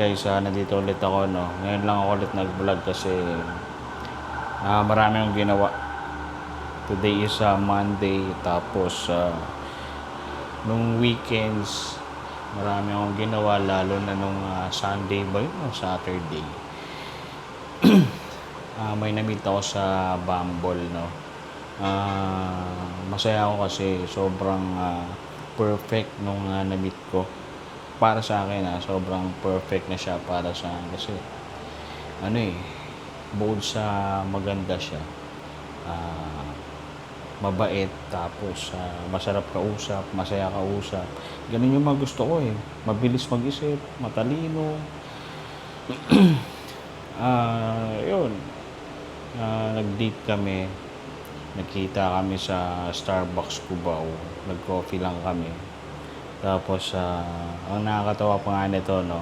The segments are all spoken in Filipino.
Guys, nandito ulit ako, no. Ngayon lang ako ulit nag-vlog kasi marami akong ginawa. Today is Monday, tapos nung weekends marami akong ginawa, lalo na nung Sunday ba yun o Saturday. May na-meet ako sa Bumble, no. Masaya ako kasi sobrang perfect nung na-meet ko. Para sa akin, sobrang perfect na siya para sa akin kasi bukod sa maganda siya, ah, mabait, tapos masarap kausap, masaya kausap. Ganun yung mga gusto ko eh. Mabilis mag-isip, matalino. Yun. Nag-date kami. Nagkita kami sa Starbucks Cubao. Nag-coffee lang kami. Tapos, ang nakakatawa pa nga nito, no,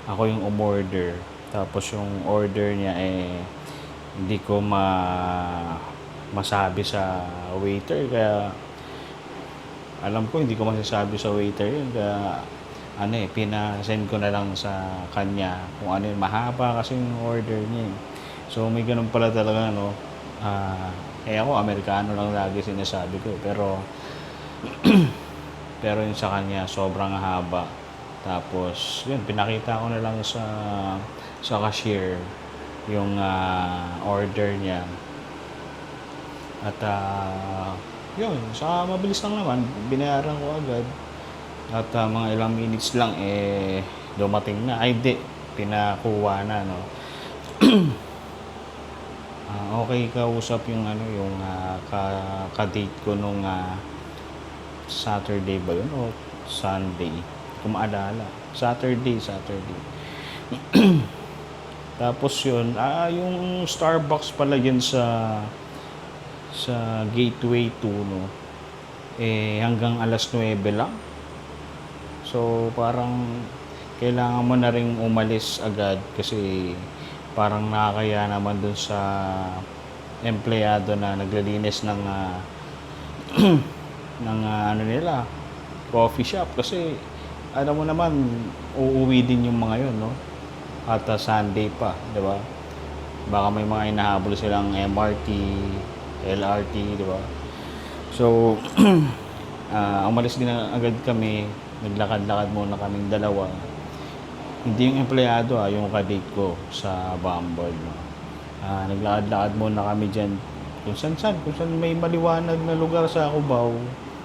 ako yung umorder. Tapos yung order niya hindi ko masabi sa waiter. Kaya, alam ko hindi ko masasabi sa waiter yun. Kaya, pinasend ko na lang sa kanya kung ano yun. Mahaba kasi yung order niya eh. So, may ganun pala talaga, no. Ako, Amerikano lang lagi sinasabi ko. Pero yun sa kanya, sobrang haba. Tapos, yun, pinakita ko na lang sa cashier yung order niya. At, yun, sa mabilis lang naman, binayaran ko agad. At mga ilang minutes lang, dumating na. Ay, di, pinakuha na, no. Okay kausap yung ka-date ko nung Saturday ba yun o Sunday? Kung maalala. Saturday. Tapos yun, yung Starbucks pala yun sa Gateway 2, no? Hanggang alas 9 lang. So, parang kailangan mo na ring umalis agad kasi parang nakakaya naman dun sa empleyado na naglilinis ng nila, coffee shop. Kasi alam mo naman, uuwi din yung mga yun, no? At Sunday pa, di ba? Baka may mga inahabol silang MRT, LRT, di ba? So, umalis din agad kami. Naglakad-lakad muna kaming dalawa. Hindi yung empleyado, yung ka-date ko sa Bumble, no? Naglakad-lakad muna kami dyan. Kung saan may maliwanag na lugar sa Cubao,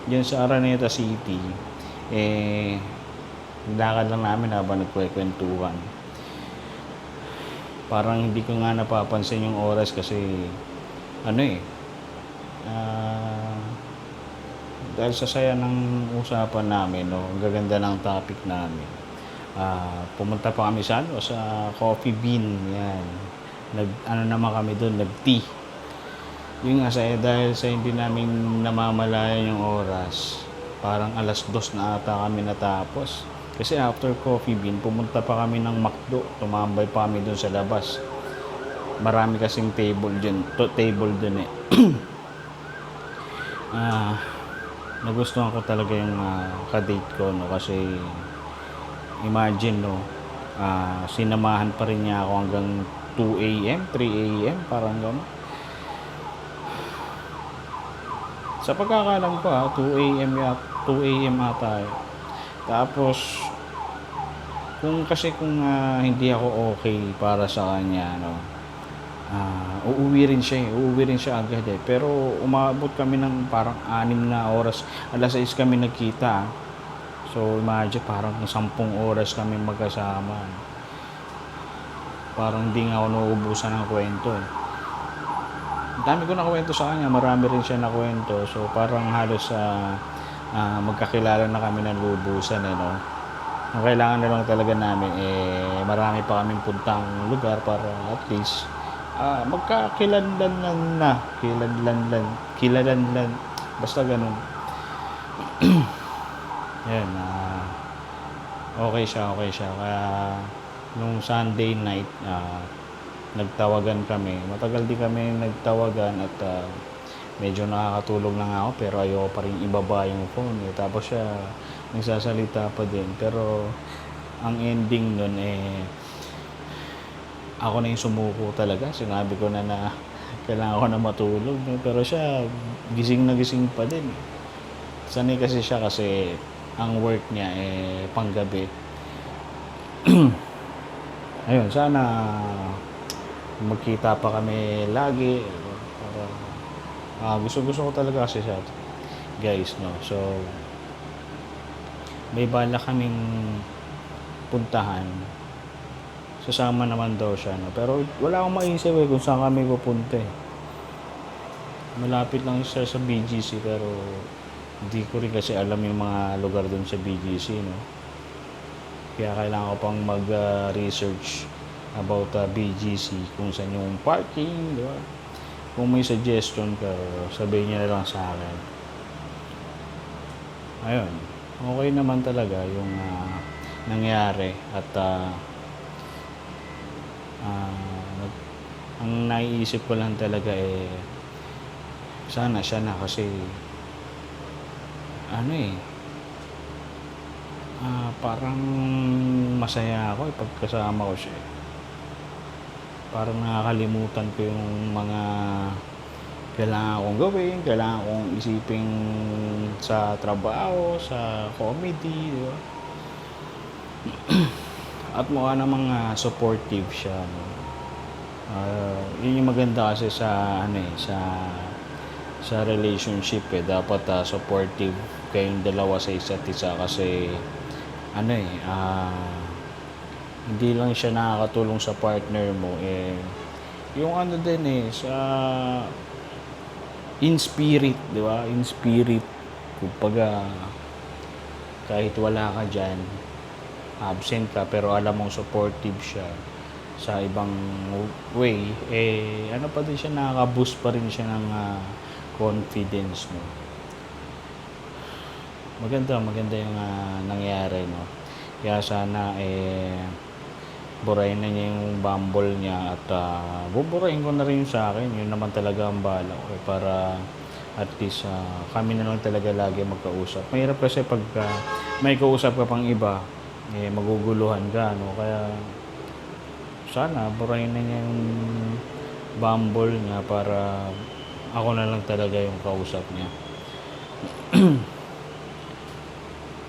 dyan sa Araneta City, naglakad lang namin habang nagkwekwentuhan. Parang hindi ko nga napapansin yung oras kasi dahil sa saya ng usapan namin, no, ang gaganda ng topic namin. Pumunta pa kami sa Coffee Bean, yan. Naman kami doon, nag-tea. Yung nga dahil sa hindi namin namamalayan yung oras, parang alas 2 na ata kami natapos. Kasi after Coffee Bean, pumunta pa kami ng McDo. Tumambay pa kami doon sa labas. Marami kasing table dun eh. Nagustuhan ko talaga yung ka-date ko, no, kasi imagine, no, sinamahan pa rin niya ako hanggang 2 a.m., 3 a.m., parang gano'n. Sa pagkakalam ko 2 a.m. ata. Tapos kung hindi ako okay para sa kanya, no, uuwi rin siya agad eh. Pero umabot kami ng parang 6 na oras. Alas 6 kami nagkita. So imagine, parang 10 oras kami magkasama. Parang hindi nga ako nauubusan ng kwento eh. Ang dami ko nakwento sa kanya, marami rin siya nakwento. So parang halos magkakilala na kami ng lubusan eh, no. Ang kailangan na lang talaga namin marami pa kaming puntang lugar para at least magkakilanlan na. Kilalanlan. Basta ganun. Yan, okay siya. Kaya nung Sunday night, nagtawagan kami. Matagal di kami nagtawagan at medyo nakakatulog lang ako, pero ayoko pa rin ibaba yung phone eh. Tapos siya nagsasalita pa din. Pero ang ending nun, ako na yung sumuko talaga. Sinabi ko na kailangan ko na matulog. Pero siya, gising na gising pa din. Sanay kasi siya kasi ang work niya panggabi. Ayun, sana magkita pa kami lagi. Para, gusto ko talaga kasi siya, guys, no? So, may bala kaming puntahan. Sasama naman daw siya, no? Pero wala akong maisip kung saan kami pupunta Malapit lang siya sa BGC, pero hindi ko rin kasi alam yung mga lugar doon sa BGC, no? Kaya kailangan ko pang mag-research about BGC, kung saan yung parking, di ba? Kung may suggestion ka, sabihin niya na lang sa akin. Ayun, okay naman talaga yung nangyari at ang naiisip ko lang talaga sana siya na kasi parang masaya ako pagkasama ko siya. Parang nakakalimutan ko yung mga kailangan kong gawin, kailangan kong isipin sa trabaho, sa comedy, di ba? At mukha namang supportive siya, no? Yun yung maganda kasi sa relationship dapat supportive kayong dalawa sa isa't isa kasi hindi lang siya nakakatulong sa partner mo yung din sa in spirit, di ba? In spirit, kumbaga kahit wala ka dyan, absent ka, pero alam mong supportive siya sa ibang way, pa din siya, nakaka-boost pa rin siya ng confidence mo. Maganda yung nangyari, no? Kaya sana burahin na niya yung Bumble niya at buburahin ko na rin yung sa akin. Yun naman talaga ang bala ko para at least kami na lang talaga lagi magkausap. Mahirap kasi pag may kausap ka pang iba, maguguluhan ka, no? Kaya sana burahin na niya yung Bumble niya para ako na lang talaga yung kausap niya.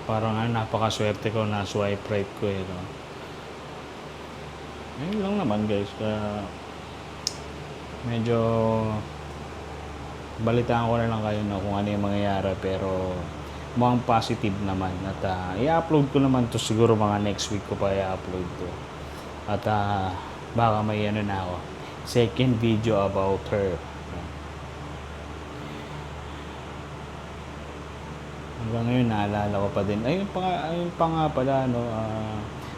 Parang napakaswerte ko na swipe right ko no? Ayun lang naman, guys. Kaya medyo balitaan ko na lang kayo kung ano yung mangyayari, pero mukhang positive naman at i-upload ko naman to siguro mga next week ko pa i-upload to at baka may na ako second video about her. Hanggang ngayon naalala ko pa din. Ayun pa nga pala, no,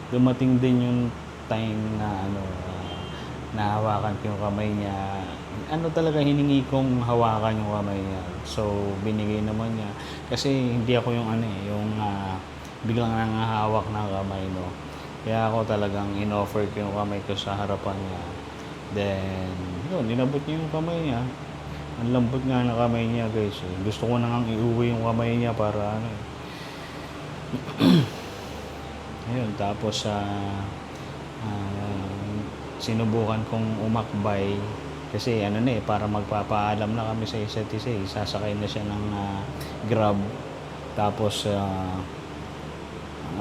dumating din yung time na nahawakan ko yung kamay niya. Talaga hiningi kong hawakan yung kamay niya. So binigay naman niya kasi hindi ako yung yung biglang nangahawak ng kamay, no. Kaya ako talagang in-offer ko yung kamay ko sa harapan niya. Then yun, inabot niya yung kamay niya. Ang lambot nga ng kamay niya, guys. Gusto ko na nang iuwi yung kamay niya para ayun, tapos sinubukan kong umakbay kasi para magpapaalam na kami sa isa't isa. Sasakay na siya ng Grab. Tapos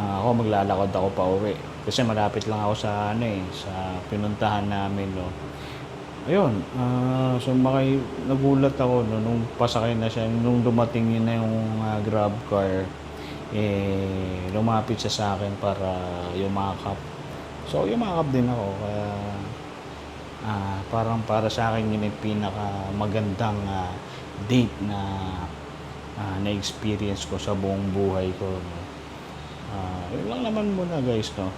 ako maglalakad ako pa uwi kasi malapit lang ako sa sa pinuntahan namin, no. Ayun, so nagulat ako nung pasakay na siya, nung dumating yun na yung Grab car, lumapit siya sa akin para yumakap. So yumakap din ako, kaya parang para sa akin yun yung pinaka magandang date na na-experience ko sa buong buhay ko. Yun lang naman muna, guys, no.